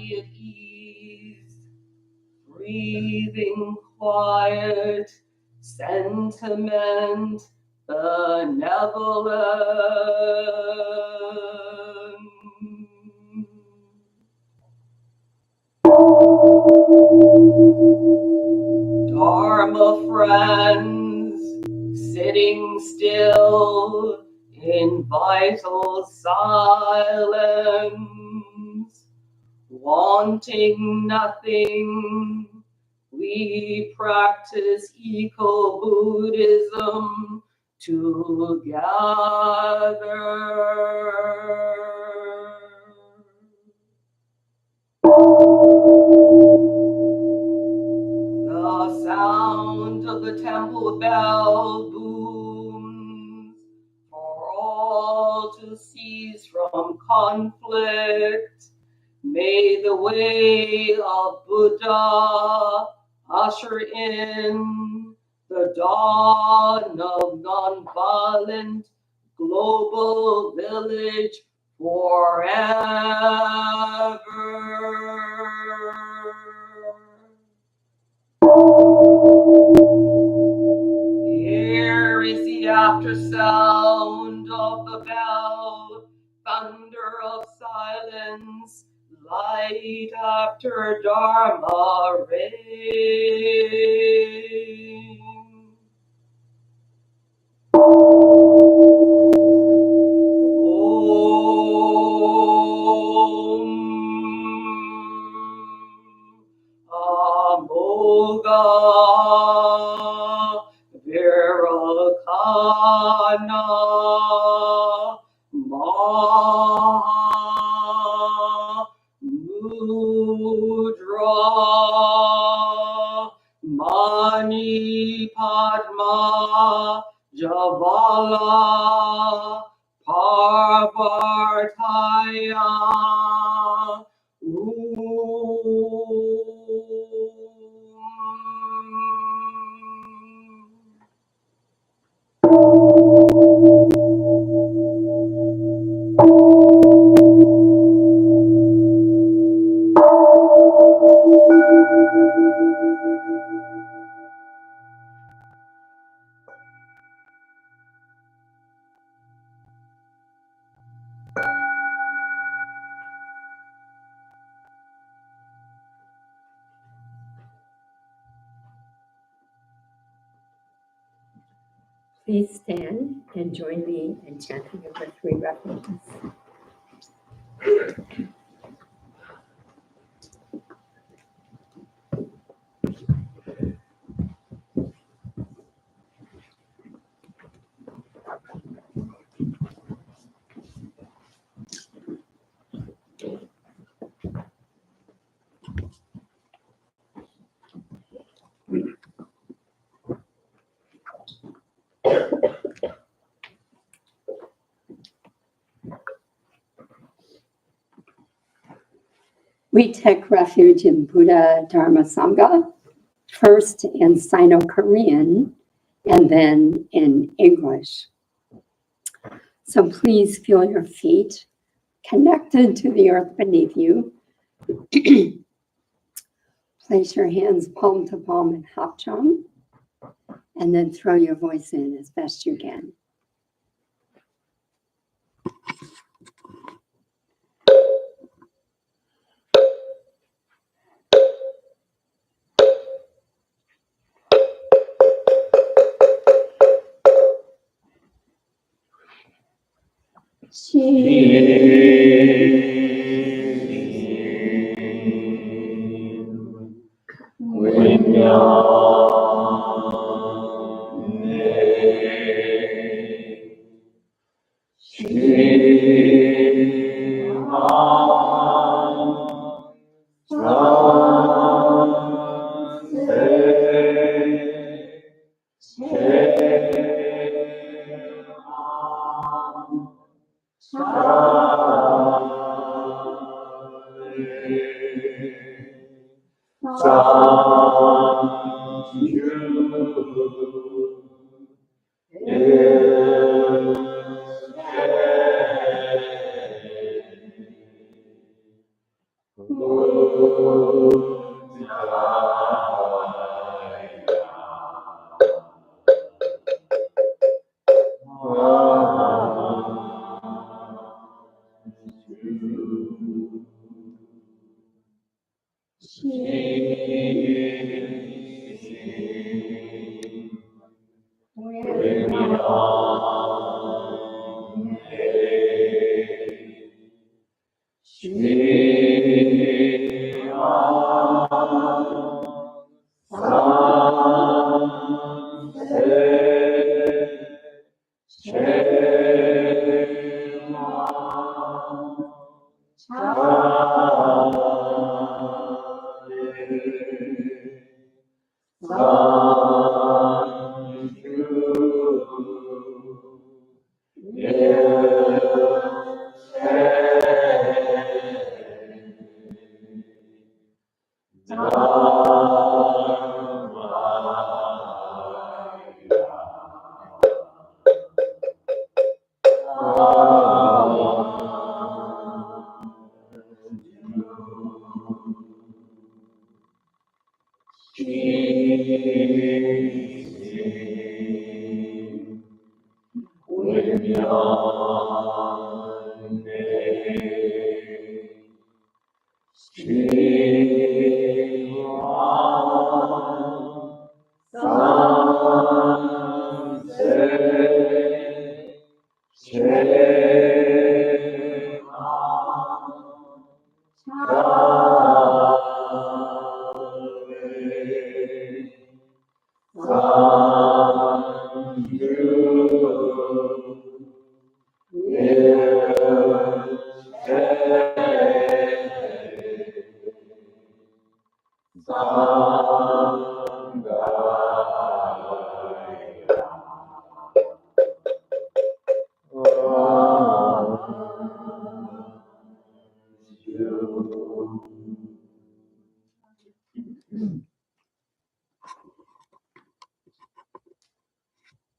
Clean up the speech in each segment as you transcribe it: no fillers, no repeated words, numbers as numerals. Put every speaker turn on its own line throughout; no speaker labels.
body at ease, breathing quiet, sentiment, benevolent. Dharma friends, sitting still in vital silence, wanting nothing. We practice eco-Buddhism together. The sound of the temple bell booms for all to cease from conflict. May the way of Buddha usher in the dawn of nonviolent global village forever. Here is the after sound of the bell, thunder of silence, light after Dharma rain. Amoga Virakana Maha Mudra Mani Padma Javala Parvartaya
Please stand and join me in chanting of the three refuges. We take refuge in Buddha Dharma Sangha, first in Sino-Korean and then in English. So please feel your feet connected to the earth beneath you. Place your hands palm to palm in Hapchang, and then throw your voice in as best you can.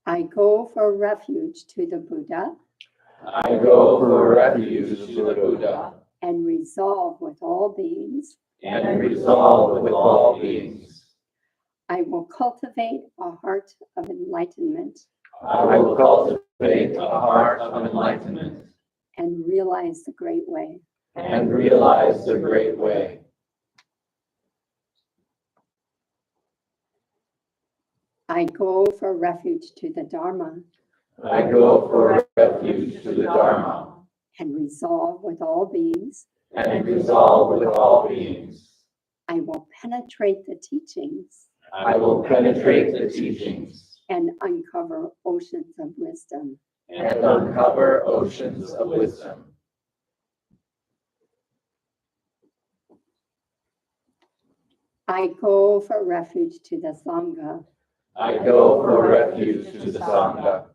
I go for refuge to the Buddha
I go for refuge to the Buddha
and resolve with all beings.
and resolve with all beings.
I will cultivate a heart of enlightenment
I will cultivate a heart of enlightenment
and realize the great way.
and realize the great way.
I go for refuge to the Dharma
I go for refuge to the Dharma
and resolve with all beings.
and resolve with all beings.
I will penetrate the teachings
I will penetrate the teachings
and uncover oceans of wisdom.
and uncover oceans of wisdom.
I go for refuge to the Sangha
I go for refuge to the Sangha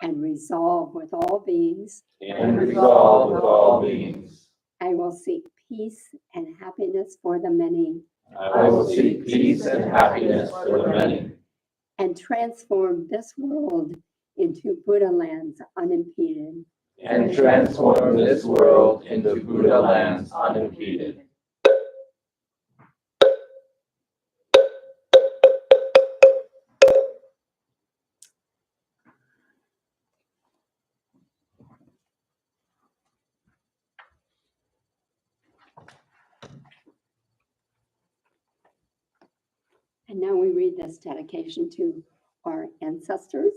and resolve with all beings.
and resolve with all beings.
I will seek peace and happiness for the many
I will seek peace and happiness for the many
and transform this world into Buddha lands unimpeded.
and transform this world into Buddha lands unimpeded.
And now we read this dedication to our ancestors.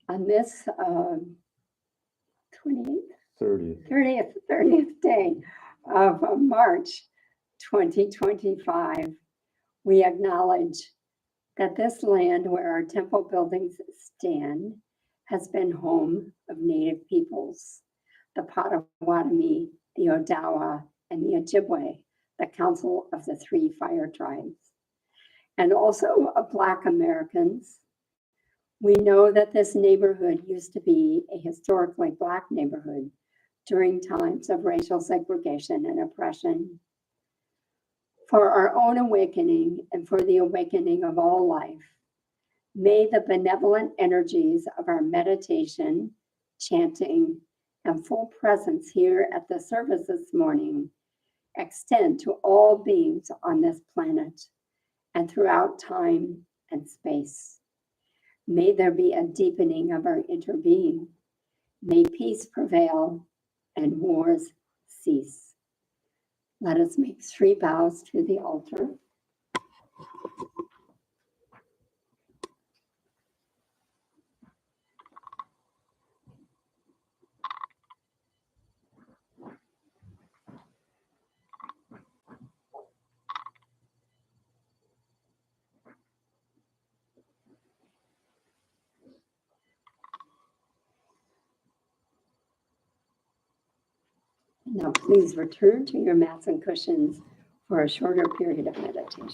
On this 30th day of March 2025, we acknowledge that this land where our temple buildings stand has been home of Native peoples, the Potawatomi, the Odawa, and the Ojibwe, the Council of the Three Fire Tribes, and also of Black Americans. We know that this neighborhood used to be a historically Black neighborhood during times of racial segregation and oppression. For our own awakening and for the awakening of all life, may the benevolent energies of our meditation, chanting, and full presence here at the service this morning extend to all beings on this planet and throughout time and space. May there be a deepening of our interbeing. May peace prevail and wars cease. Let us make 3 bows to the altar. Now please return to your mats and cushions for a shorter period of meditation.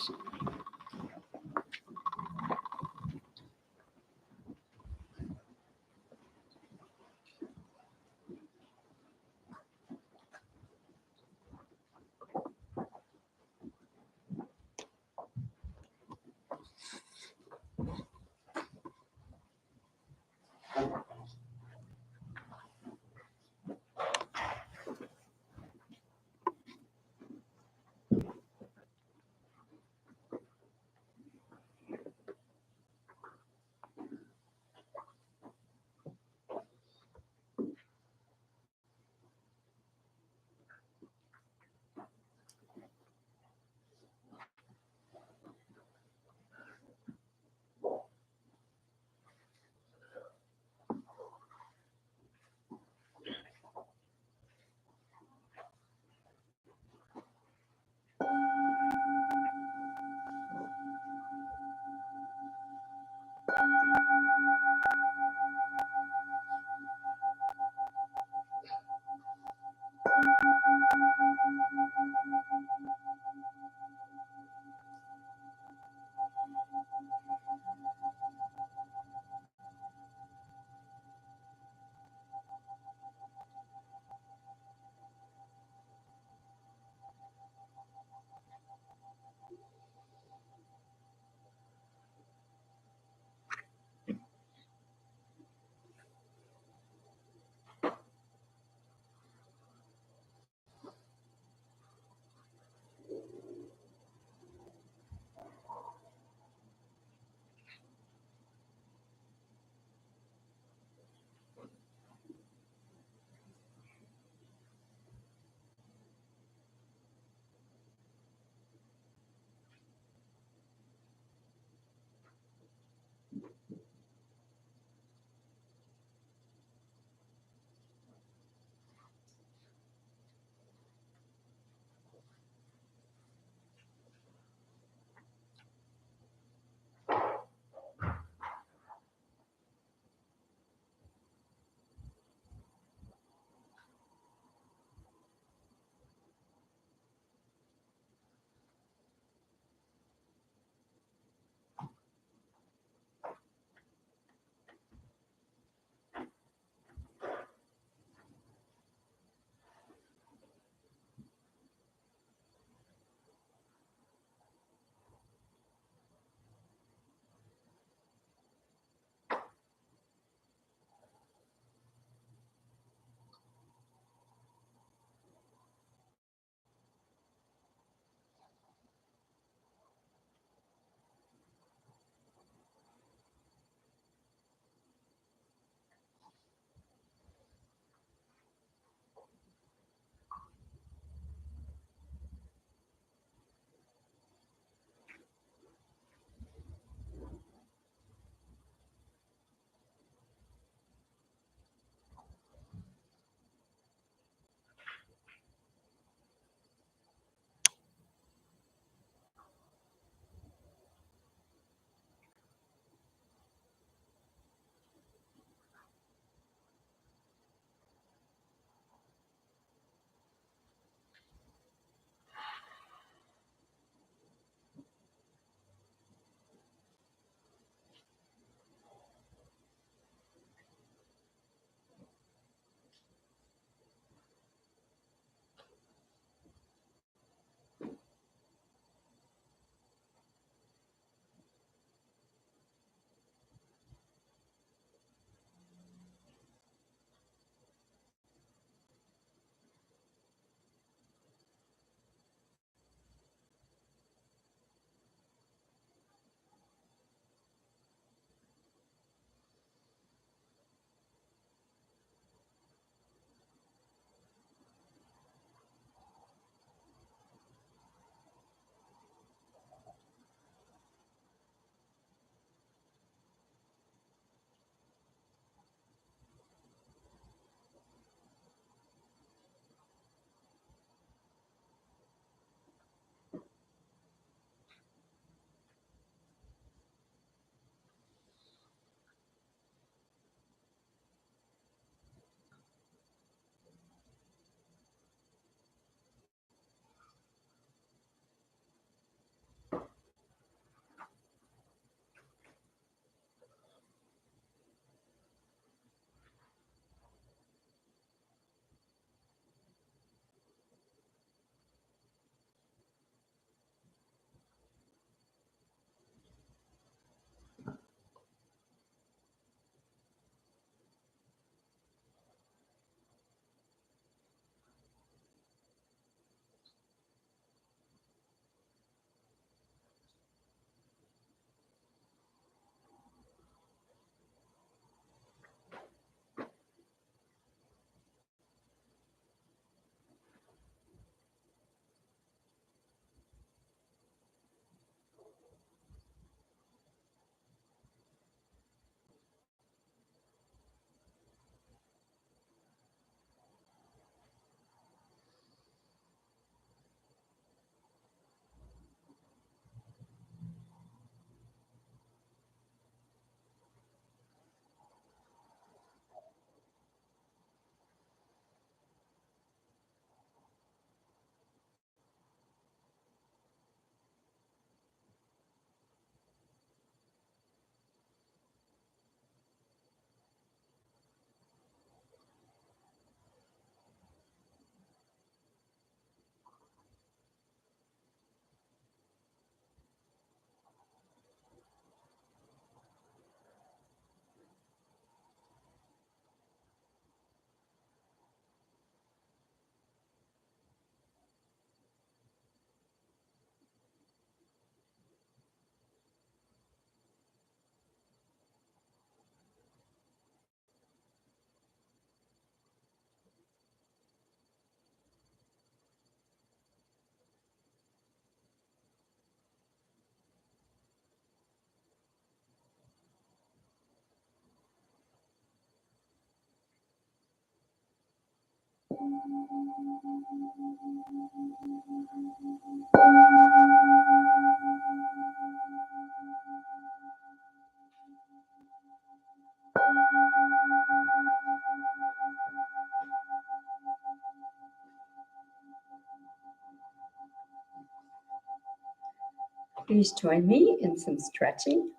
Please join me in some stretching.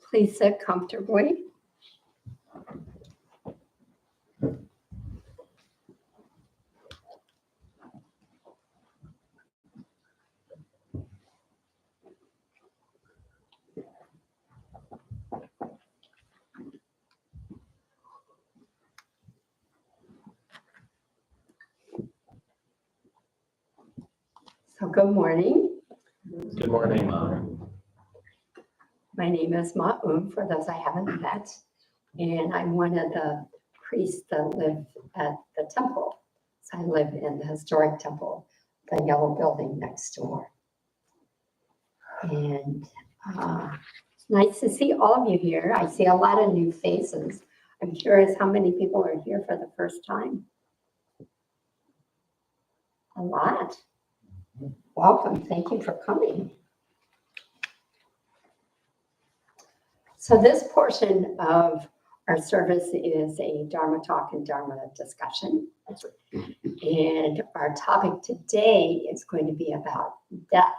Please sit comfortably. So good morning.
Good morning, Mom.
My name is Ma-Un, for those I haven't met, and I'm one of the priests that live at the temple. So I live in the historic temple, the yellow building next door. And it's nice to see all of you here. I see a lot of new faces. I'm curious how many people are here for the first time. A lot. Welcome. Thank you for coming. So this portion of our service is a Dharma talk and Dharma discussion. And our topic today is going to be about death,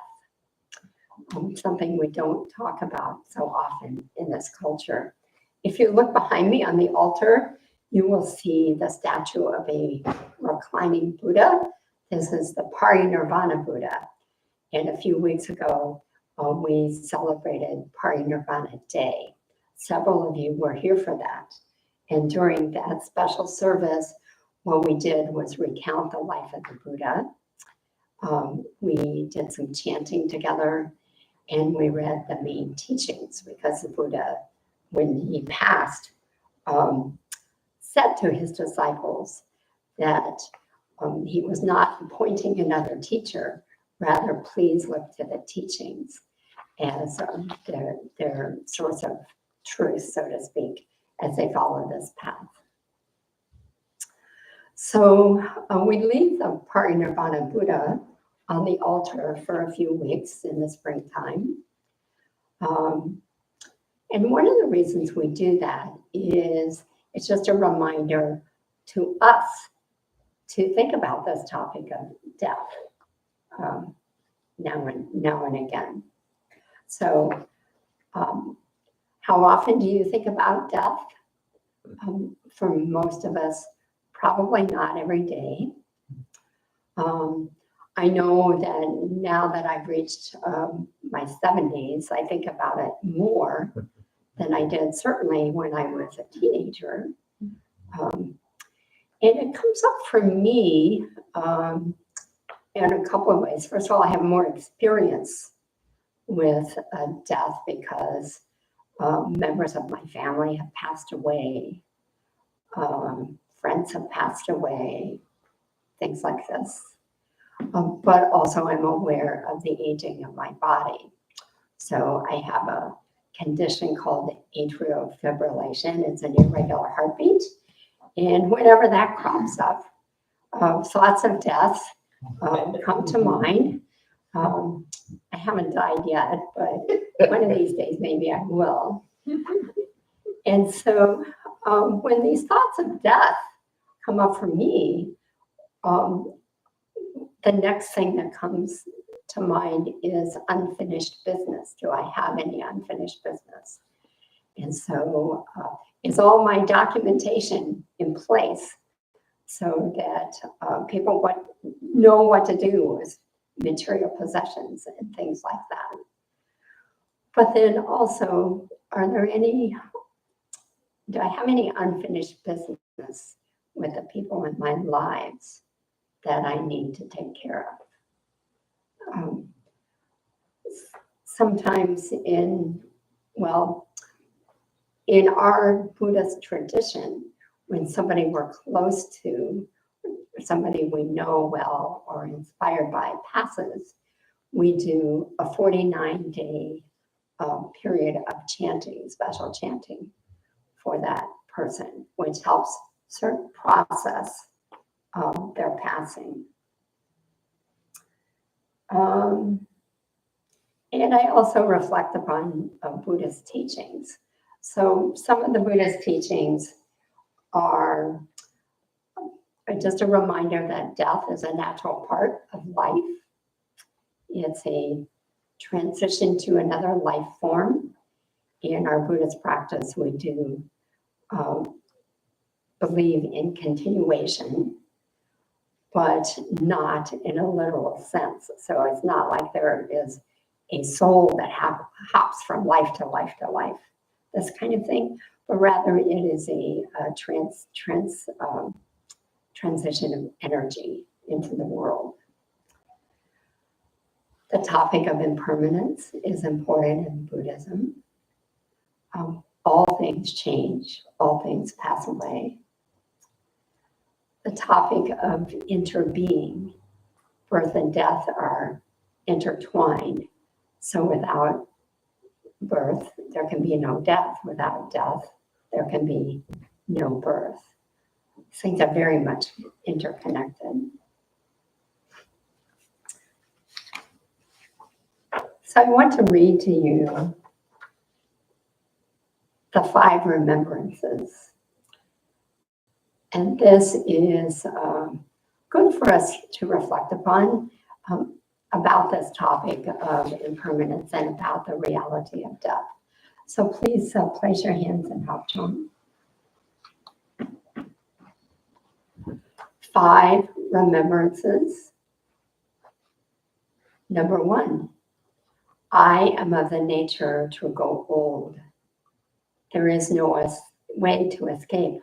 something we don't talk about so often in this culture. If you look behind me on the altar, you will see the statue of a reclining Buddha. This is the Parinirvana Buddha. And a few weeks ago, we celebrated Parinirvana Day. Several of you were here for that. And during that special service, what we did was recount the life of the Buddha. We did some chanting together, and we read the main teachings, because the Buddha, when he passed, said to his disciples that he was not appointing another teacher. Rather, please look to the teachings as their source of truth, so to speak, as they follow this path. So we leave the Parinirvana Buddha on the altar for a few weeks in the springtime. And one of the reasons we do that is it's just a reminder to us to think about this topic of death now and again. So how often do you think about death? For most of us, probably not every day. I know that now that I've reached my 70s, I think about it more than I did certainly when I was a teenager. And it comes up for me in a couple of ways. First of all, I have more experience with death because members of my family have passed away, friends have passed away, things like this. But also I'm aware of the aging of my body. So I have a condition called atrial fibrillation. It's an irregular heartbeat. And whenever that crops up, thoughts of death come to mind. I haven't died yet, but one of these days maybe I will. And so when these thoughts of death come up for me, the next thing that comes to mind is unfinished business. Do I have any unfinished business? And so is all my documentation in place so that people know what to do with material possessions and things like that? But then also, do I have any unfinished business with the people in my lives that I need to take care of? Sometimes in our Buddhist tradition, when somebody we're close to, or somebody we know well or inspired by passes, we do a 49-day period of chanting, special chanting for that person, which helps process their passing. And I also reflect upon Buddhist teachings. So some of the Buddhist teachings are just a reminder that death is a natural part of life. It's a transition to another life form. In our Buddhist practice, we do believe in continuation, but not in a literal sense. So it's not like there is a soul that hops from life to life to life, this kind of thing, but rather it is a transition of energy into the world. The topic of impermanence is important in Buddhism. All things change, all things pass away. The topic of interbeing, birth and death are intertwined. So without birth, there can be no death. Without death, there can be no birth. Things are very much interconnected. So I want to read to you the 5 remembrances. And this is good for us to reflect upon about this topic of impermanence and about the reality of death. So please place your hands and help join. 5 remembrances. Number 1, I am of the nature to grow old. There is no way to escape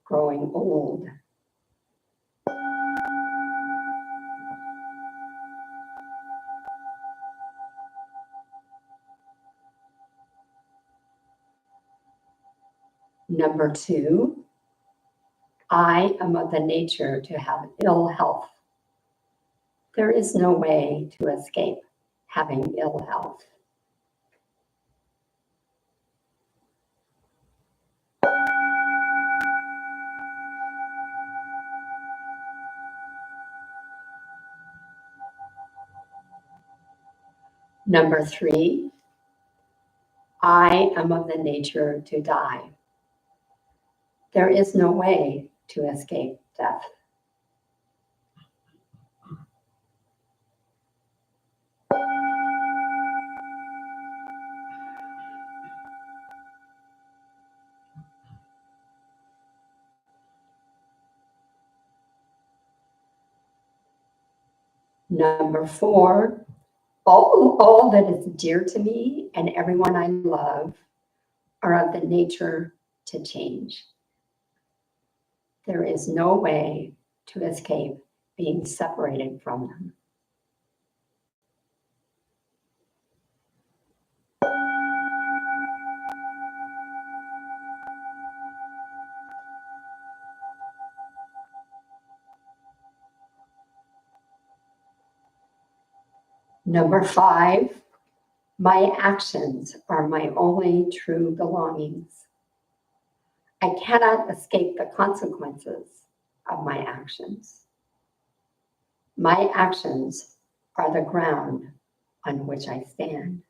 growing old. Number 2, I am of the nature to have ill health. There is no way to escape having ill health. Number 3, I am of the nature to die. There is no way to escape death. Number 4, all that is dear to me and everyone I love are of the nature to change. There is no way to escape being separated from them. Number 5, my actions are my only true belongings. I cannot escape the consequences of my actions. My actions are the ground on which I stand.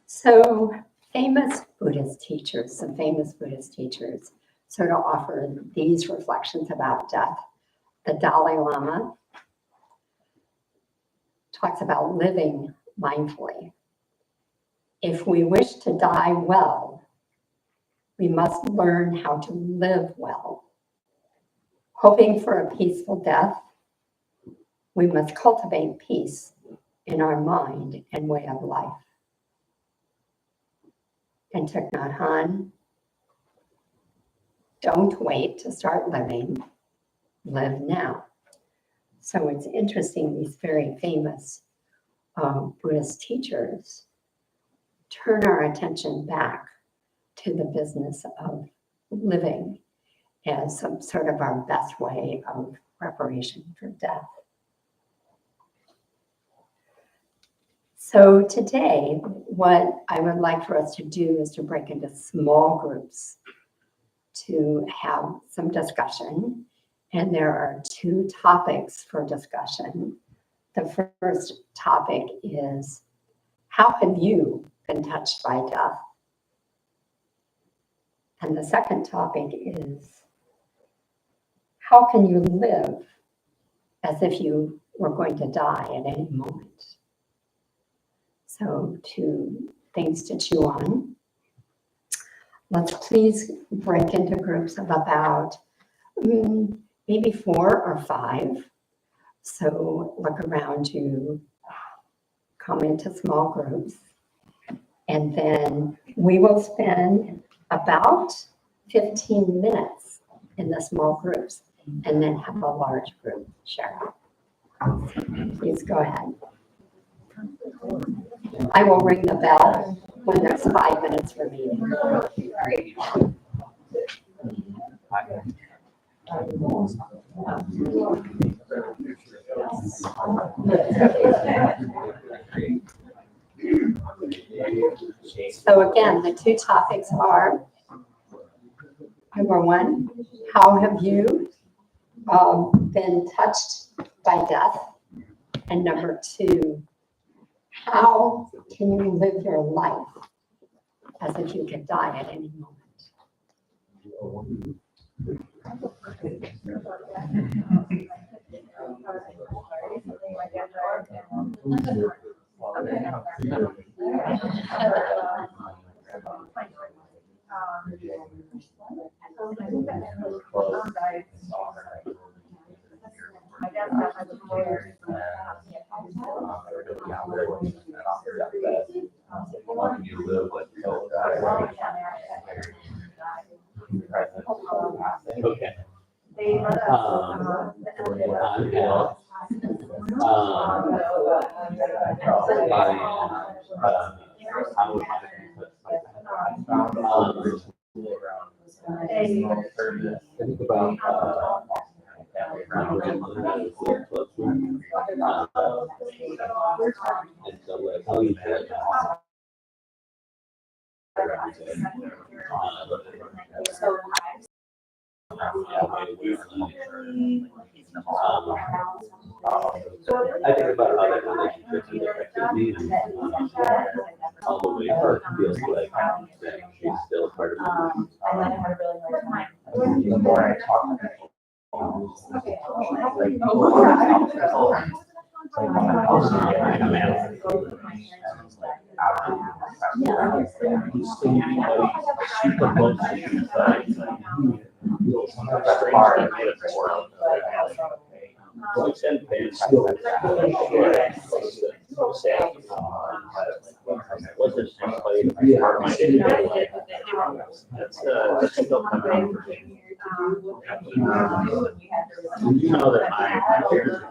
So famous Buddhist teachers, some famous Buddhist teachers sort of offer these reflections about death. The Dalai Lama talks about living mindfully. If we wish to die well, we must learn how to live well. Hoping for a peaceful death, we must cultivate peace in our mind and way of life. And Thich Nhat Hanh, don't wait to start living, live now. So it's interesting, these very famous Buddhist teachers turn our attention back to the business of living as some sort of our best way of preparation for death. So today, what I would like for us to do is to break into small groups to have some discussion. And there are 2 topics for discussion. The first topic is, how have you been touched by death? And the second topic is, how can you live as if you were going to die at any moment? So 2 things to chew on. Let's please break into groups of about maybe 4 or 5. So look around you come into small groups. And then we will spend about 15 minutes in the small groups and then have a large group share out. Please go ahead. I will ring the bell when there's 5 minutes remaining. So again, the two topics are, number one, how have you been touched by death? And number two, how can you live your life as if you could die at any moment?
Okay. Think about I think about how that relationship affected me, all the way her feels like that she's still part of me. The more I talk to you know that my parents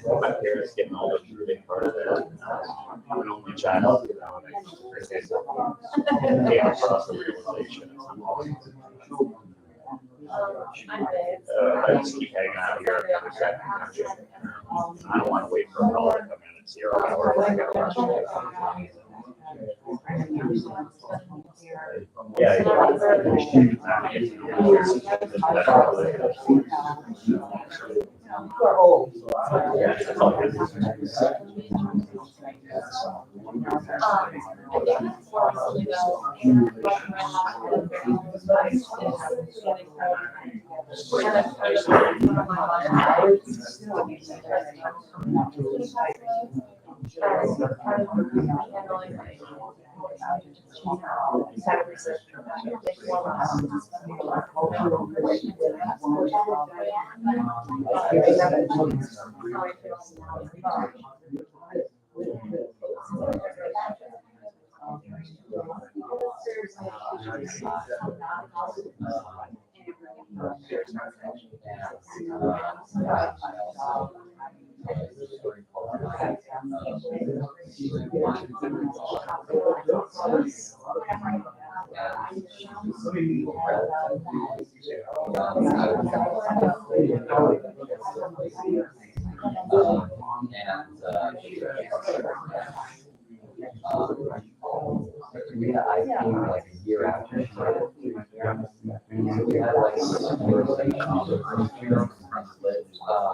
and my parents getting older, a big part of that. I'm an only child. Came across the realization. I just keep hanging out here on the other side of the country. I don't want to wait for a call to come in at 0 hours. I gotta rush. Yeah. I came like a year after. We had like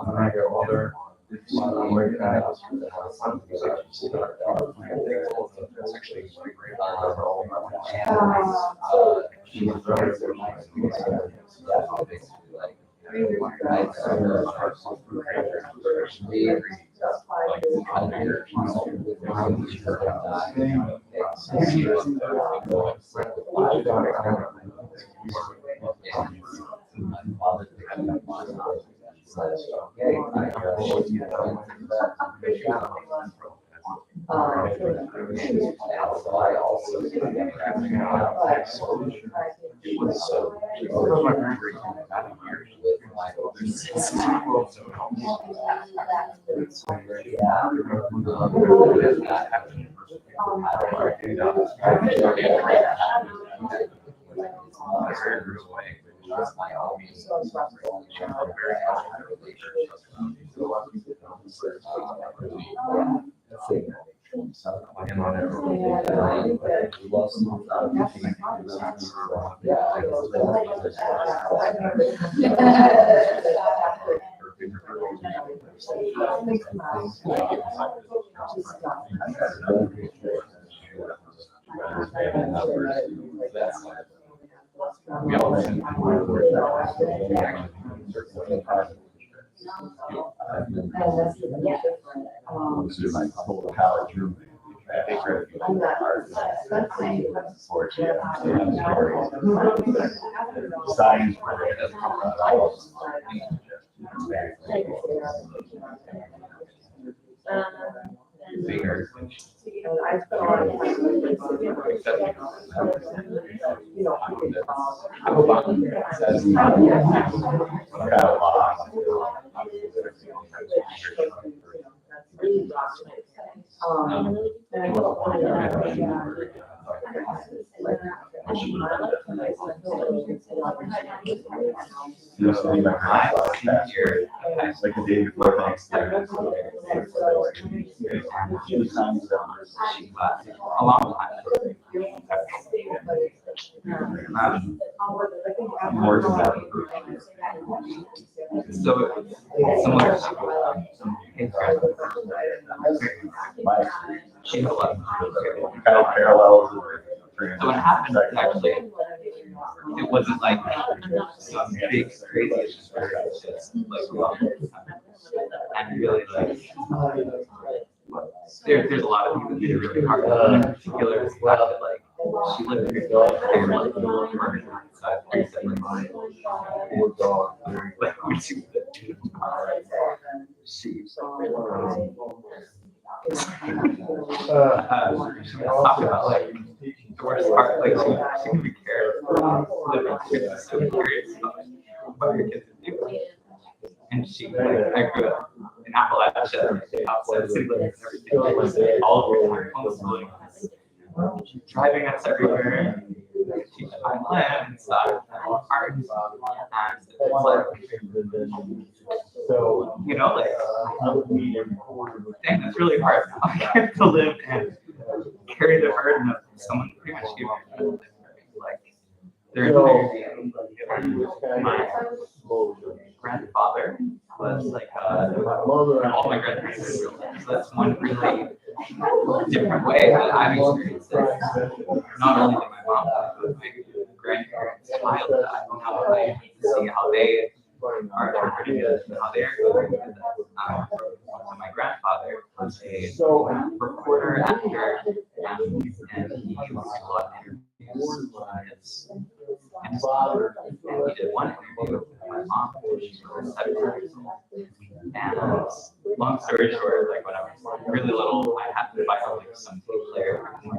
when I got older. She was very Like the day before Thanksgiving.
A long time.
More than that.
So similar to his
Kind of parallels.
So what happened actually, it wasn't like some big crazy experience, just like and really like there's a lot of people that did it really hard. In particular, it's the fact that like she lived here for like the middle of her side, like when she talked about like the worst part, like she didn't care living here, so curious about her kids and do. And she, like, I grew up in Appalachia, outside the city limits and everything. All of her homeschooling, driving us everywhere, teaching violin and stuff, and art. And it's like, so, you know, like, dang, that's really hard to live and carry the burden of someone pretty much giving you like their entire my grandfather was like all my grandparents. So that's one really different way that I've experienced it. Not only did my mom, but my grandparents' child died, and how I see how they are interpreting it and how they're going with it. My grandfather was a reporter, actor, and he was a lot of interviews. And he did one interview with my mom when she was 7 years old. And long story short, like when I was really little, I happened to buy like some tape player from my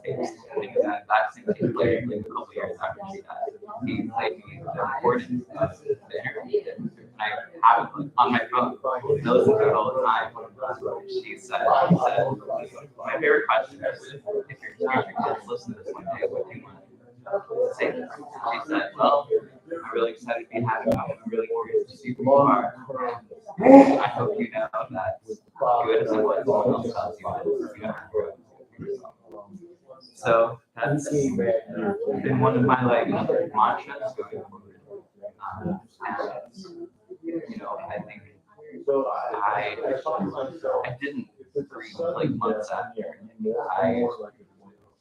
tapes. And that same tape player, like a couple years after she died, he played me the recording of the interview. And I have it like, on my phone. I listen to it all the time. She said, my favorite question is, if your kids listen to this one day, what do you want to say? She said, well, I'm really excited to be having you. I'm really curious to see who you are. I hope you know that good is what someone else tells you. You have to grow up yourself. So that's been one of my like mantras going forward. And you know, I think I didn't grieve like months after.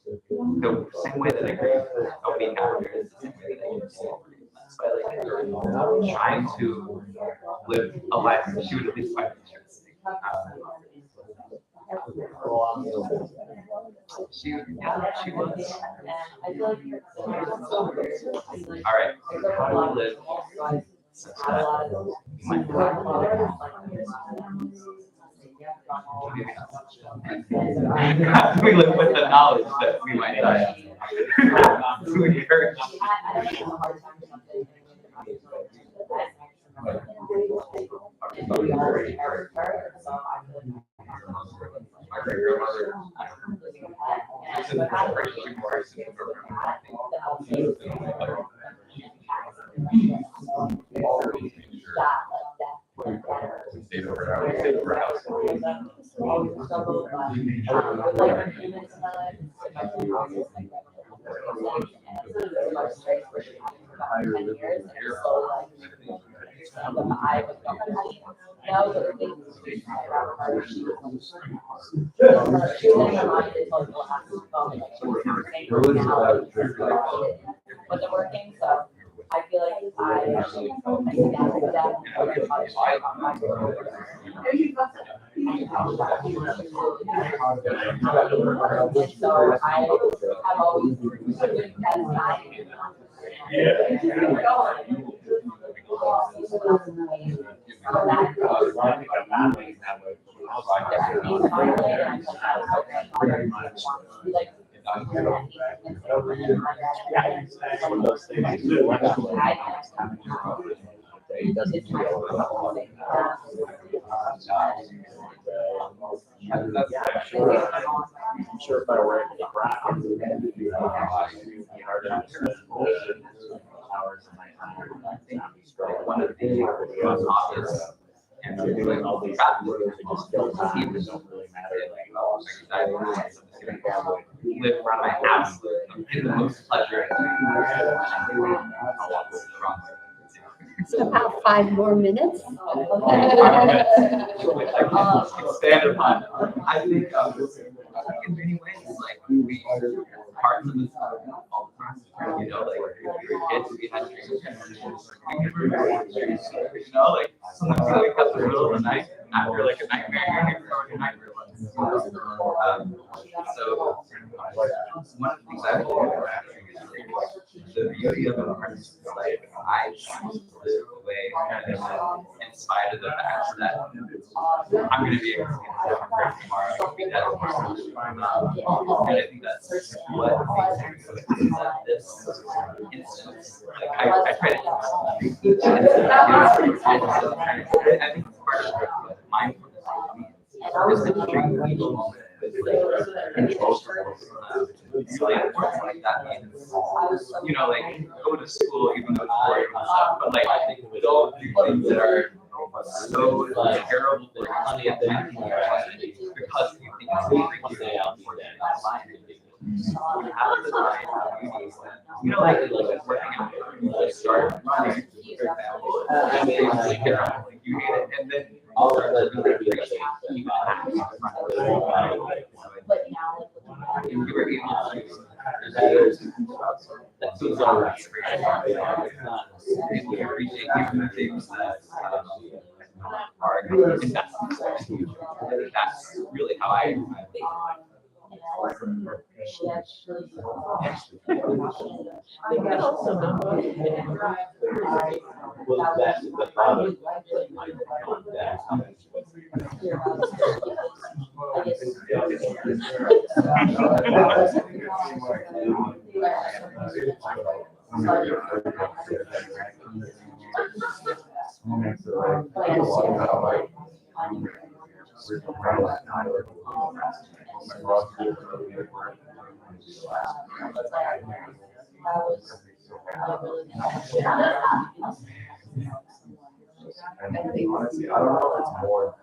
The same way that I grieve of being after is the same way that I used to grieve. That's why like trying to live a life that she would at least find interesting. She was. All right, how do we live such that you might we live with the knowledge that we might die. We heard. My great grandmother.
Wasn't working, so I feel like I actually so I have always
I'm sure if I were in the ground, it'd be hard to understand hours of my time.
One of the things in office and doing all these things just fill time and don't really matter. I live around my absolute in the most pleasure.
So about 5 more minutes.
Expand upon. I think in many ways, like we are parts of this all the time. You know, like we were kids, we had dreams. We could remember dreams. You know, like sometimes you wake up in the middle of the night after like a nightmare, you're nightmare. So one of the things I love the beauty of an artist is like I choose to live the way in spite of the fact that I'm going to be able to get tomorrow, I'll be dead tomorrow. And I think that's what makes it is that this instance, like I try to each instance, I think it's part of mindfulness is to treat each moment really important. Like that means, you know, like go to school even though it's boring and stuff, but like I think don't do things that are so terrible for your money at the end because you think it's going to be important in that line. You have the time, you know, like working out, you start running, for example, and then you hate it, and then all of the appreciate you you were able to that feels all right. You appreciate even the things that are investments. That's really how I
Well, that's the problem. Honestly, I don't know if it's more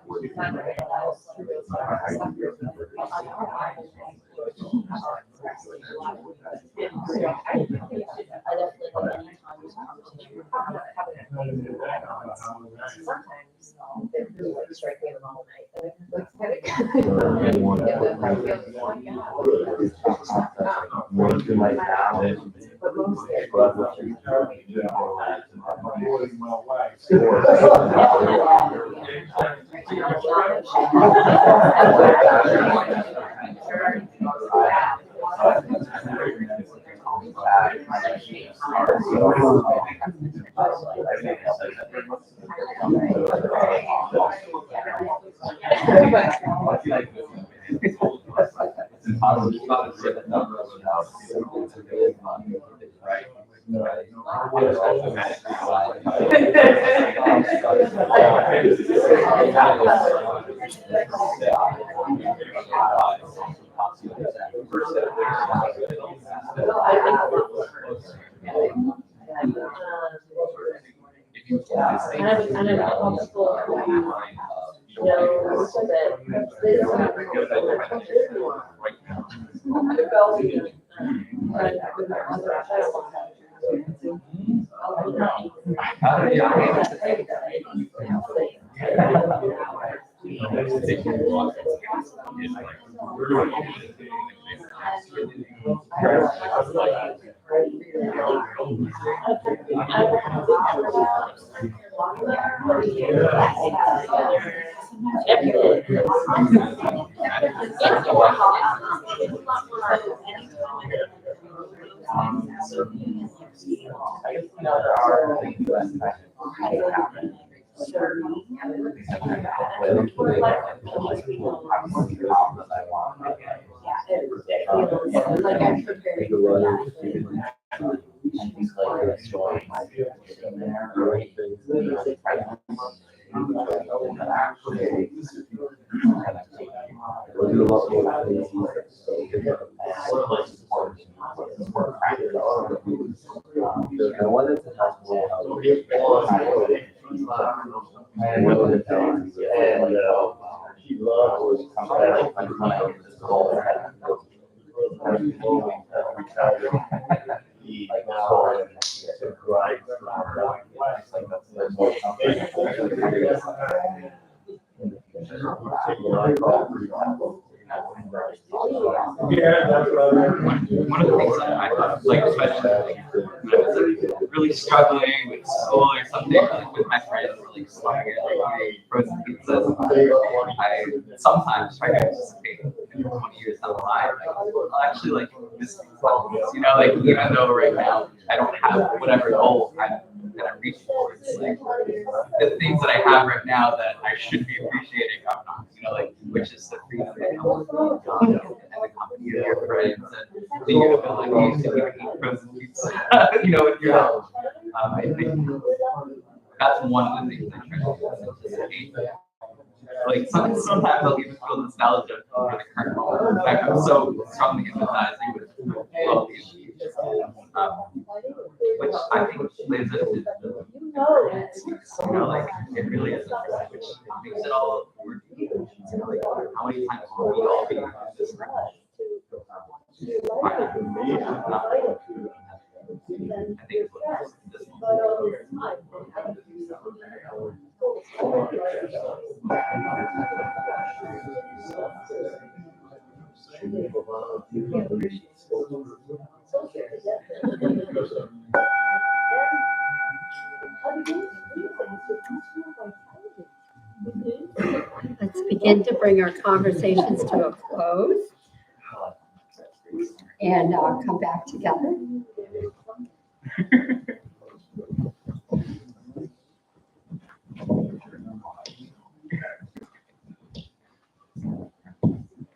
One of the things that I thought, like, especially like, when I was really struggling with school or something, like, with my friends, were like slumming it, like frozen pizzas. I sometimes try to anticipate 20 years down the line, like, I'll actually like miss these moments, you know, like even though right now I don't have whatever goal that I'm reaching towards, like the things that I have right now that I should be appreciating, I'm not, you know, like which is the freedom that comes from being young and the company of your friends and the ability to even eat frozen pizza, you know, with your health. I think that's one of the things I try to anticipate. Like sometimes I'll even feel nostalgia for the current moment. In fact, I'm so strongly empathizing with well-being, which I think plays into the you know, like it really is, which makes it all worth it. You know, like how many times will we all be in this room? I think it's what this
Let's begin to bring our conversations to a close. And come back together.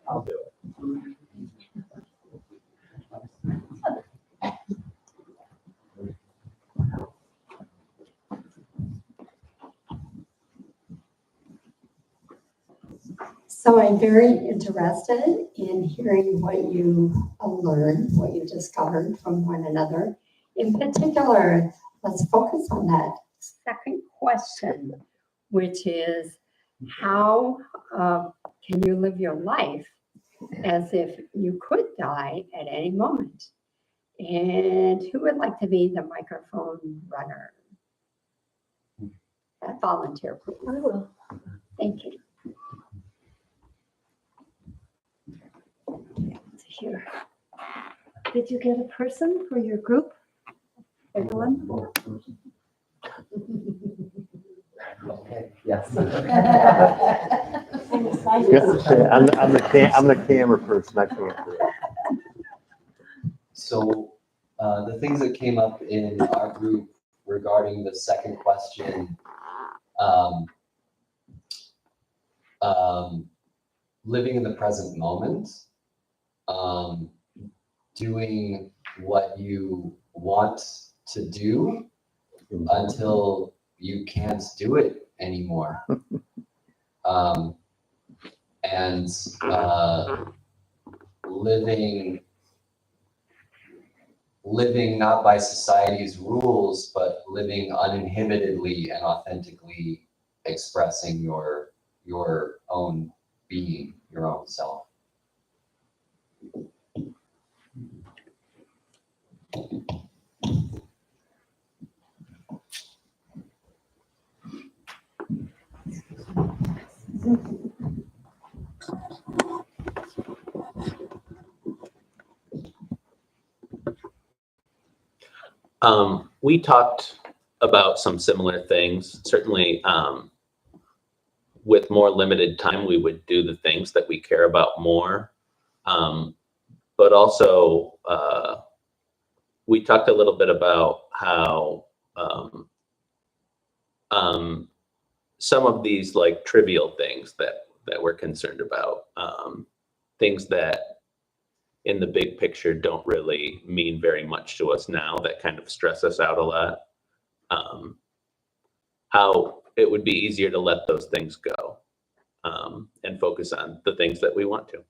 I'll do it.
So I'm very interested in hearing what you learned, what you discovered from one another. In particular, let's focus on that second question, which is how can you live your life as if you could die at any moment? And who would like to be the microphone runner? That volunteer, please.
I will.
Thank you. Here.
Did you get a person for your group? Everyone?
Okay, yes.
Yes, I'm the camera person. I can't do it.
So,
the things that came up in our group regarding the second question, living in the present moment, doing what you want to do until you can't do it anymore. And living not by society's rules, but living uninhibitedly and authentically expressing your own being, your own self.
We talked about some similar things. Certainly, with more limited time, we would do the things that we care about more. But also, we talked a little bit about how some of these like trivial things that we're concerned about, things that in the big picture don't really mean very much to us now, that kind of stress us out a lot. How it would be easier to let those things go and focus on the things that we want to.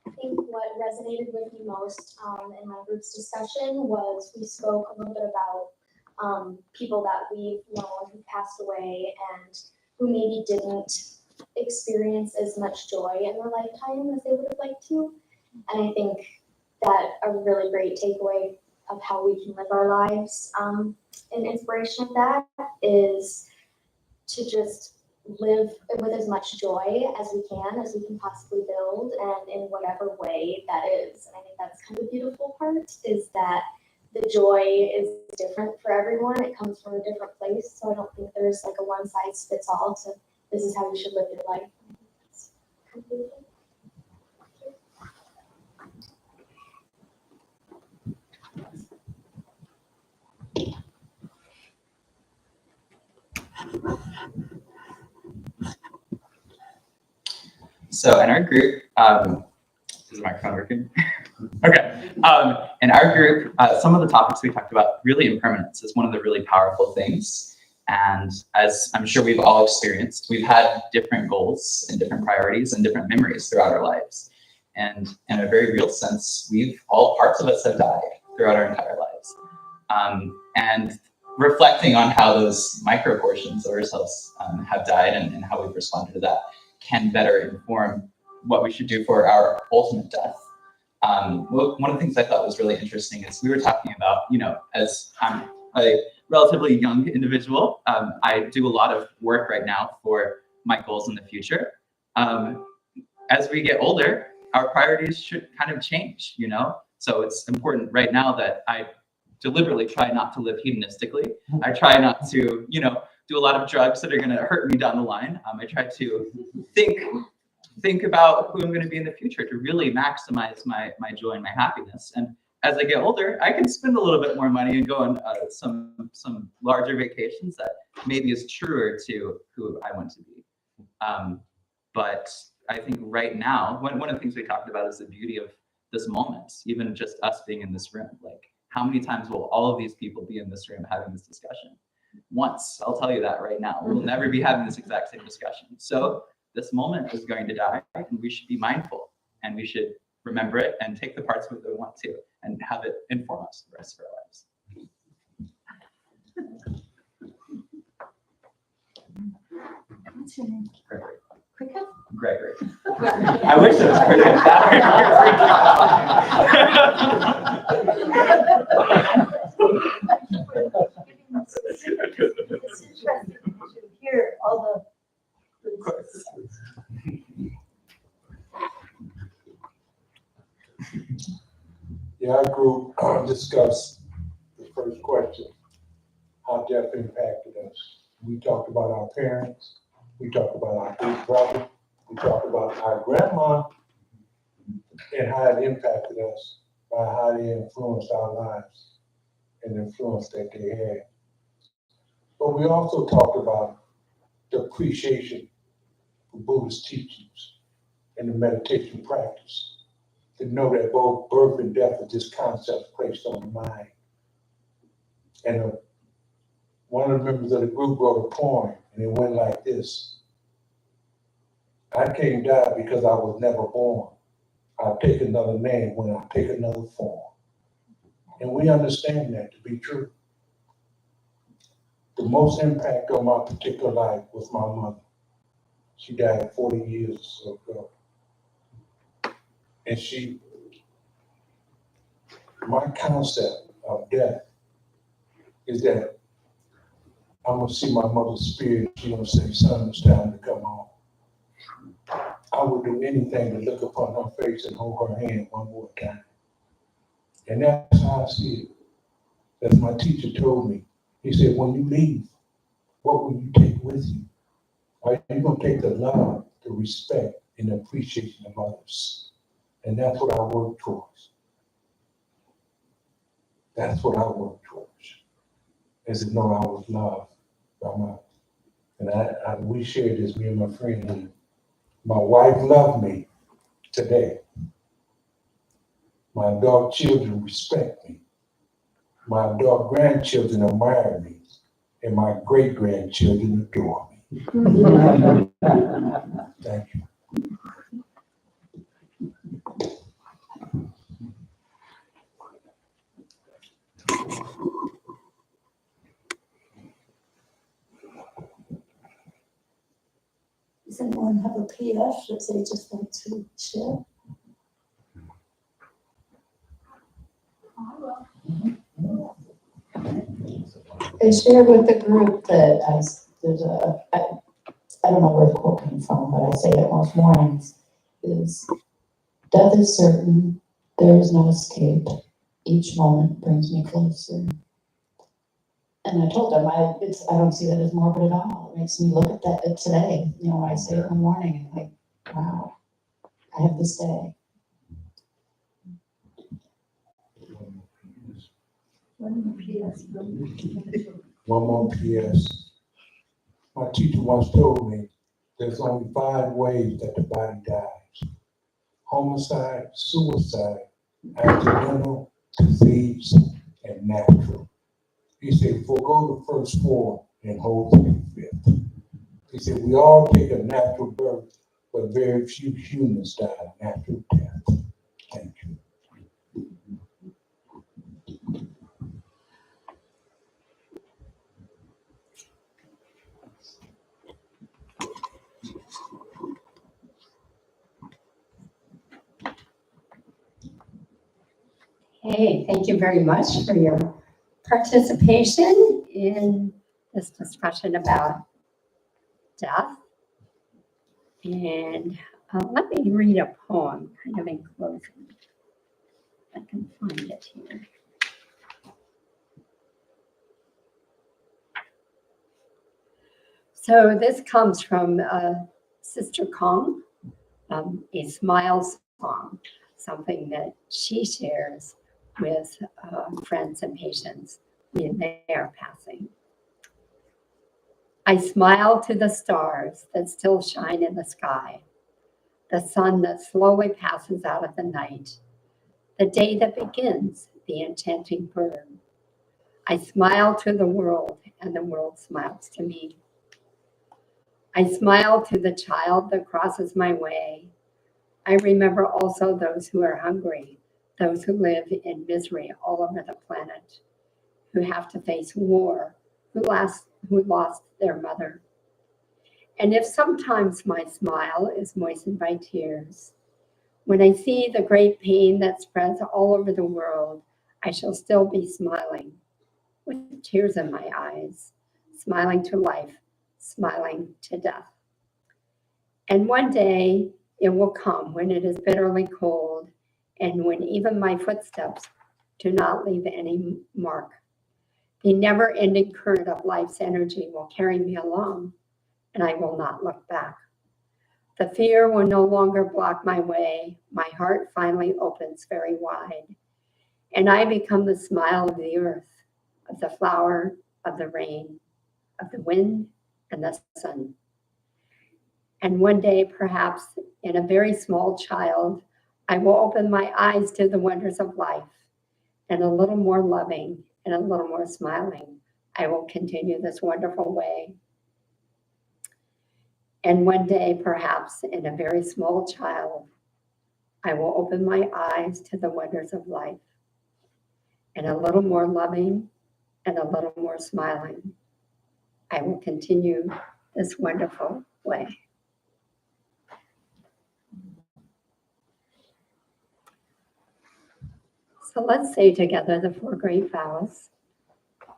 I think what resonated with me most in my group's discussion was we spoke a little bit about people that we've known who passed away and who maybe didn't experience as much joy in their lifetime as they would have liked to. And I think that a really great takeaway of how we can live our lives in inspiration of that is to just live with as much joy as we can possibly build, and in whatever way that is. And I think that's kind of the beautiful part, is that the joy is different for everyone. It comes from a different place. So I don't think there's like a one size fits all to this is how you should live your life. It's completely.
So in our group, is the microphone working? Okay. In our group, some of the topics we talked about, really impermanence is one of the really powerful things. And as I'm sure we've all experienced, we've had different goals and different priorities and different memories throughout our lives. And in a very real sense, all parts of us have died throughout our entire lives. And reflecting on how those micro portions of ourselves have died and how we've responded to that can better inform what we should do for our ultimate death. One of the things I thought was really interesting is we were talking about, as I'm a relatively young individual, I do a lot of work right now for my goals in the future. As we get older, our priorities should kind of change, So it's important right now that I deliberately try not to live hedonistically. I try not to, do a lot of drugs that are going to hurt me down the line. I try to think about who I'm going to be in the future to really maximize my joy and my happiness. And as I get older, I can spend a little bit more money and go on some larger vacations that maybe is truer to who I want to be. But I think right now, one of the things we talked about is the beauty of this moment, even just us being in this room. Like, how many times will all of these people be in this room having this discussion? Once, I'll tell you that right now. We'll never be having this exact same discussion. So this moment is going to die, and we should be mindful, and we should remember it and take the parts of it that we want to and have it inform us for the rest of our lives.
What's your name?
Gregory.
Cricket?
Gregory. I wish it was Cricket.
It's interesting to hear all the.
Of course.
our group discussed the first question, how death impacted us. We talked about our parents, we talked about our big brother, we talked about our grandma, and how it impacted us by how they influenced our lives and the influence that they had. But we also talked about the appreciation for Buddhist teachings and the meditation practice. To know that both birth and death are just concepts placed on the mind. And one of the members of the group wrote a poem, and it went like this. I can't die because I was never born. I'll take another name when I take another form. And we understand that to be true. The most impact on my particular life was my mother. She died 40 years or so ago. And my concept of death is that I'm gonna see my mother's spirit. She's gonna say, son, it's time to come home. I would do anything to look upon her face and hold her hand one more time. And that's how I see it. As my teacher told me, he said, when you leave, what will you take with you? Are you gonna take the love, the respect, and the appreciation of others? And that's what I work towards. That's what I work towards. Is to know I was loved by my, and we shared this, me and my friend here. My wife loved me today. My adult children respect me. My adult grandchildren admire me. And my great-grandchildren adore me. Thank you.
Does anyone have a PS that they just like to share? I shared with the group that I don't know where the quote came from, but I say it most mornings, is death is certain, there is no escape, each moment brings me closer. And I told them I don't see that as morbid at all. It makes me look at that today. You know, I say it in the morning and like, wow, I have this day.
One more PS. My teacher once told me there's only 5 ways that the body dies. Homicide, suicide, accidental, disease, and natural. He said, forego the first 4 and hold to the 5th. He said, we all take a natural birth, but very few humans die a natural death. Thank you.
Hey, thank you very much for your participation in this discussion about death. And let me read a poem kind of in closing. I can find it here. So this comes from Sister Kong, a smile song, something that she shares with friends and patients when they are passing. I smile to the stars that still shine in the sky, the sun that slowly passes out of the night, the day that begins the enchanting bird. I smile to the world and the world smiles to me. I smile to the child that crosses my way. I remember also those who are hungry, those who live in misery all over the planet, who have to face war, who lost their mother. And if sometimes my smile is moistened by tears, when I see the great pain that spreads all over the world, I shall still be smiling with tears in my eyes, smiling to life, smiling to death. And one day it will come when it is bitterly cold and when even my footsteps do not leave any mark. The never-ending current of life's energy will carry me along, and I will not look back. The fear will no longer block my way. My heart finally opens very wide, and I become the smile of the earth, of the flower, of the rain, of the wind, and the sun. And one day, perhaps in a very small child, I will open my eyes to the wonders of life, and a little more loving and a little more smiling, I will continue this wonderful way. And one day, perhaps in a very small child, I will open my eyes to the wonders of life, and a little more loving and a little more smiling, I will continue this wonderful way. So let's say together the 4 great vows.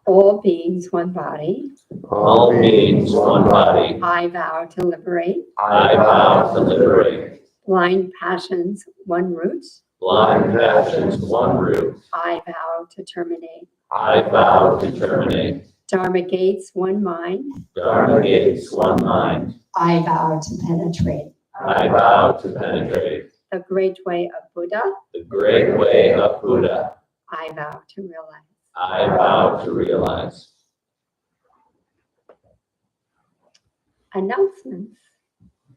All beings, one body.
All beings, one body.
I vow to liberate.
I vow to liberate.
Blind passions, one root.
Blind passions, one root.
I vow to terminate.
I vow to terminate.
Dharma gates, one mind.
Dharma gates, one mind.
I vow to penetrate.
I vow to penetrate.
The great way of Buddha.
The great way of Buddha.
I vow to realize.
I vow to realize.
Announcements.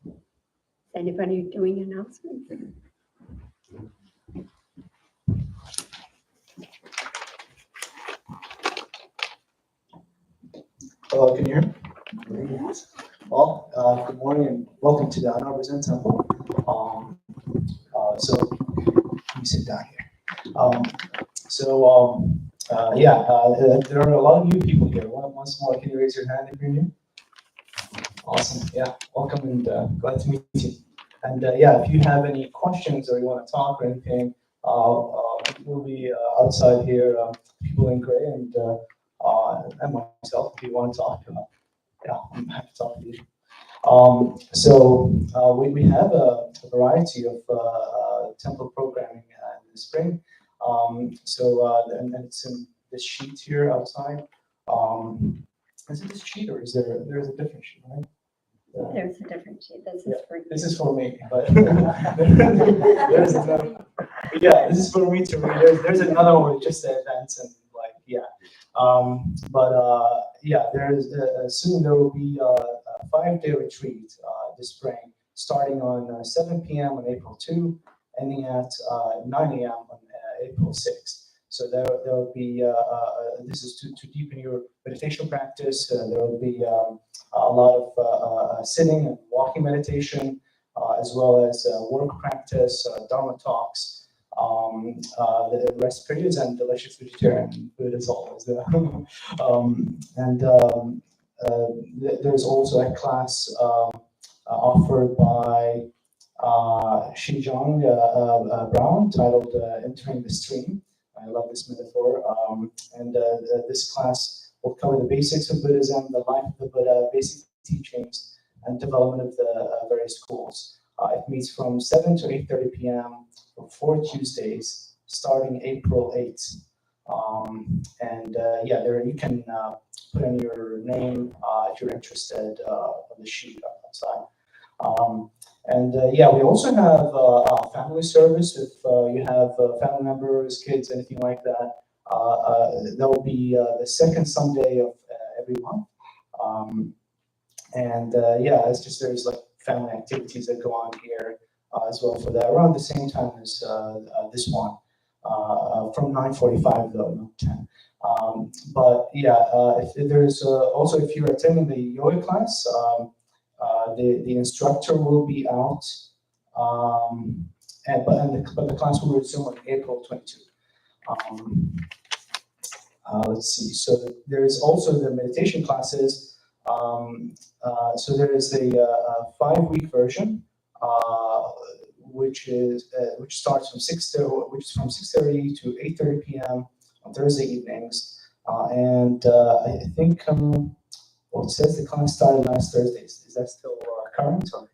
Is anybody doing announcements?
Hello, can you hear me? Well, good morning and welcome to the Arbor Zen Temple. So let me sit down here. There are a lot of new people here. Once more, can you raise your hand if you're new? Awesome. Yeah, welcome and glad to meet you. And if you have any questions or you want to talk or anything, we'll be outside here, people in gray and myself, if you want to talk. I'm happy to talk to you. We have a variety of temple programming in the spring. And it's in this sheet here outside. Is it this sheet or is there's a different sheet, right?
There's a different sheet. This is for you.
This is for me, but there's another. Yeah, this is for me to read. There's another one, just the events and soon there will be a 5-day retreat this spring, starting on 7 p.m. on April 2, ending at 9 a.m. on April 6. So there will be, this is to deepen your meditation practice. There will be a lot of sitting and walking meditation, as well as work practice, Dharma talks, the rest periods, and delicious vegetarian food as always. There's also a class offered by Xijang Brown titled Entering the Stream. I love this metaphor. This class will cover the basics of Buddhism, the life of the Buddha, basic teachings, and development of the various schools. It meets from 7 to 8:30 p.m. for 4 Tuesdays, starting April 8th. There you can put in your name if you're interested on the sheet outside. We also have a family service. If you have family members, kids, anything like that, that will be the second Sunday of every month. It's just there's like family activities that go on here as well for that around the same time as this one, from 9:45 though, not 10. If there's also if you're attending the yoga class, the instructor will be out, but the class will resume on April 22. Let's see. So there is also the meditation classes. So there is a 5-week version, which starts from 6:30 to 8:30 p.m. on Thursday evenings, I think it says the class started last Thursday. Is that still current? Or?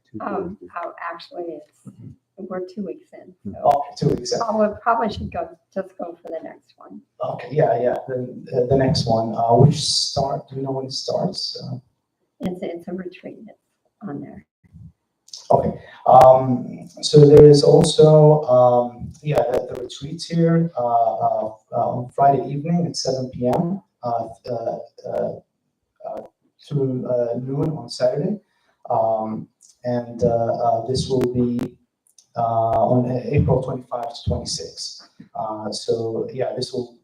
Actually, we're 2 weeks in. So
Okay, 2 weeks in.
probably should just go for the next one.
Okay, yeah. The next one, do you know when it starts?
It's a retreat that's on there.
Okay, so there is also, the retreats here, on Friday evening at 7 p.m. Through noon on Saturday. And this will be on April 25 to 26. So yeah, this will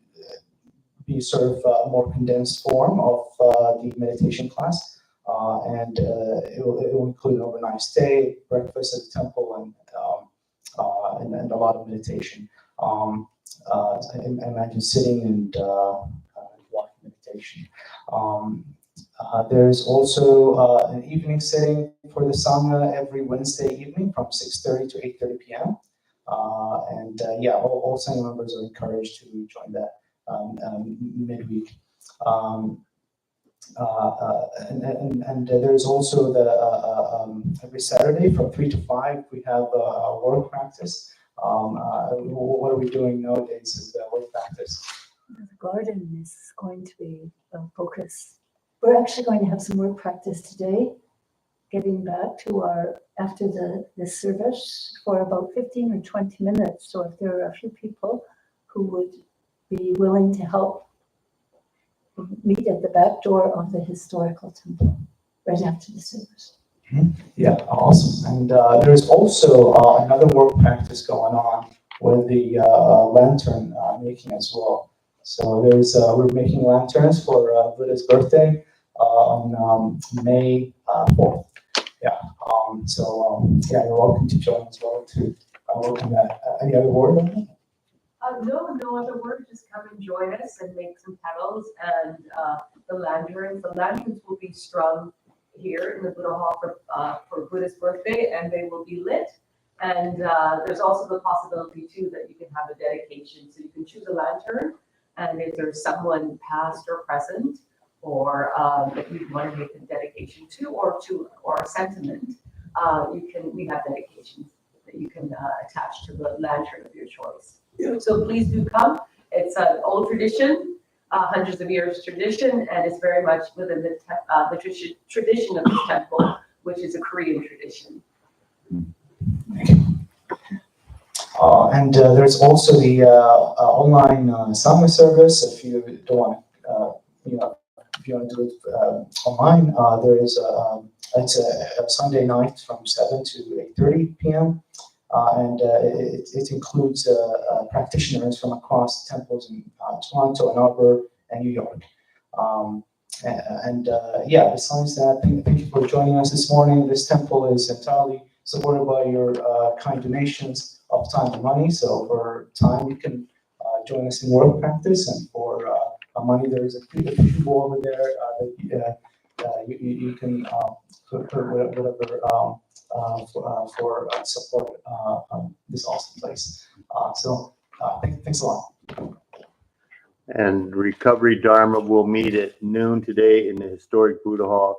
be sort of a more condensed form of the meditation class. And it will include an overnight stay, breakfast at the temple, and a lot of meditation. I imagine sitting and walking meditation. There's also an evening sitting for the Sangha every Wednesday evening from 6:30 to 8:30 p.m. All Sangha members are encouraged to join that midweek. There's also every Saturday from 3 to 5 we have a work practice. What are we doing nowadays is the work practice.
The garden is going to be a focus. We're actually going to have some work practice today, getting back to after the service for about 15 or 20 minutes. So if there are a few people who would be willing to help meet at the back door of the historical temple right after the service.
Yeah, awesome. And there's also another work practice going on with the lantern making as well. So we're making lanterns for Buddha's birthday on May 4th. Yeah. You're welcome to join as well too. Welcome. Any other word on that?
No other word. Just come and join us and make some petals and the lanterns. The lanterns will be strung here in the Buddha Hall for Buddha's birthday, and they will be lit. And there's also the possibility too that you can have a dedication. So you can choose a lantern, and if there's someone past or present, or that you want to make a dedication to, or a sentiment, we have dedications that you can attach to the lantern of your choice. So please do come. It's an old tradition, hundreds of years tradition, and it's very much within the tradition of this temple, which is a Korean tradition.
And there's also the online Sangha service. If you don't want to, if you want to do it online, there is it's a Sunday night from 7 to 8:30 p.m. And it includes practitioners from across temples in Toronto, Ann Arbor, and New York. Besides that, thank you for joining us this morning. This temple is entirely supported by your kind donations of time and money. So for time, you can join us in work practice, and for money, there is a people over there that you can put whatever for support this awesome place. Thanks a lot.
And Recovery Dharma will meet at noon today in the historic Buddha Hall,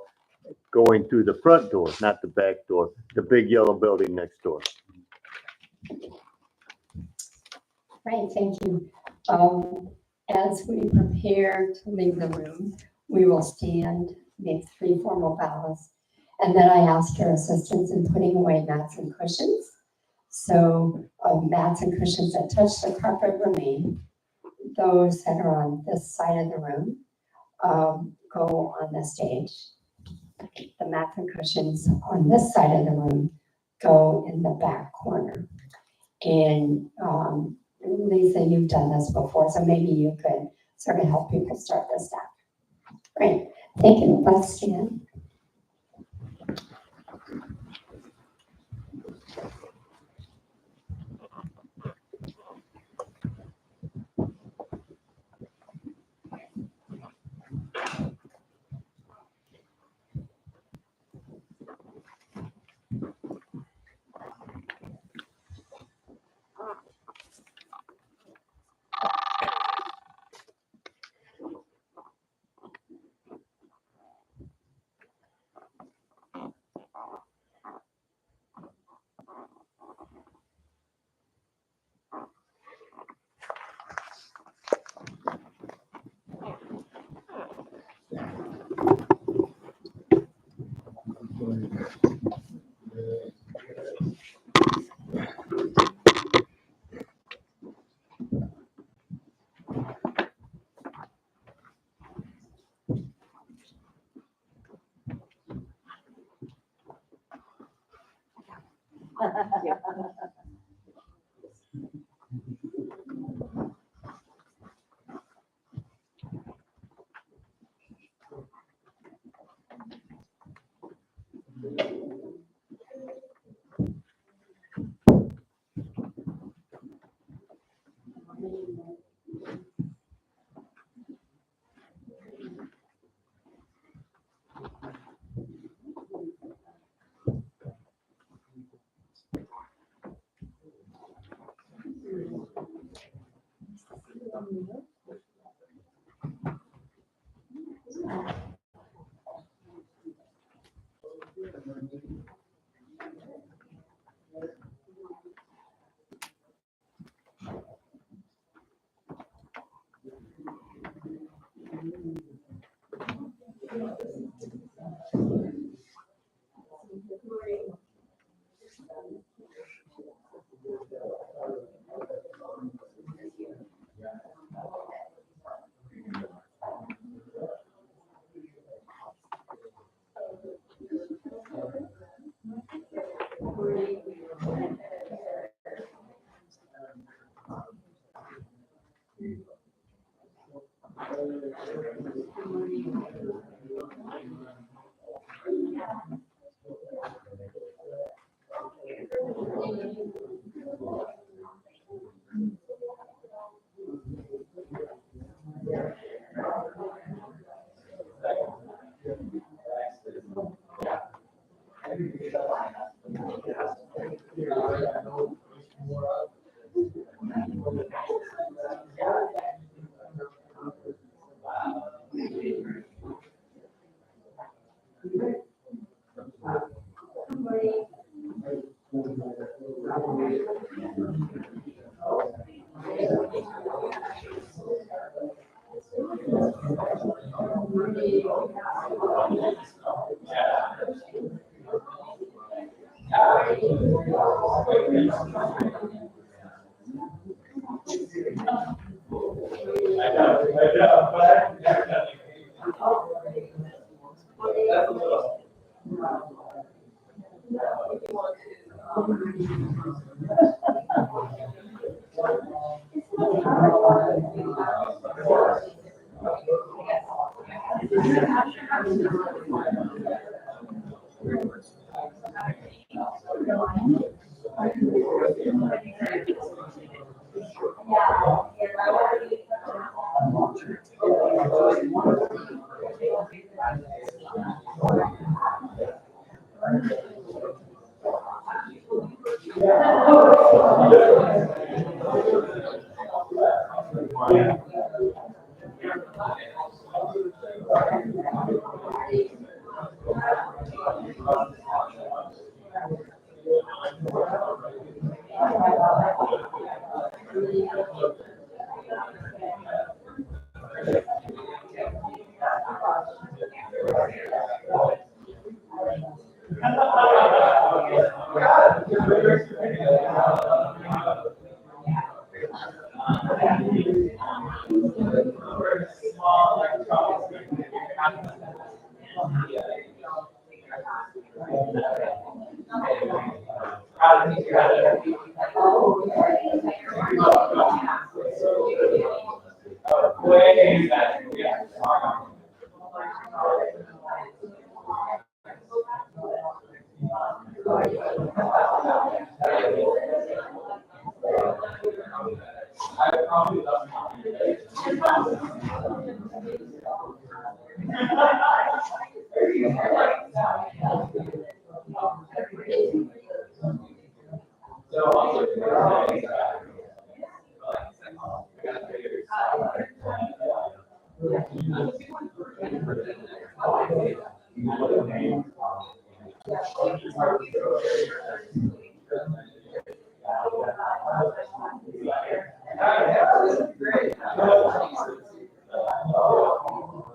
going through the front door, not the back door, the big yellow building next door.
Right, thank you. As we prepare to leave the room, we will stand, make 3 formal bows, and then I ask your assistance in putting away mats and cushions. So mats and cushions that touch the carpet remain. Those that are on this side of the room go on the stage. The mats and cushions on this side of the room go in the back corner. And Lisa, you've done this before, so maybe you could sort of help people start this out. Great, thank you. Let's stand.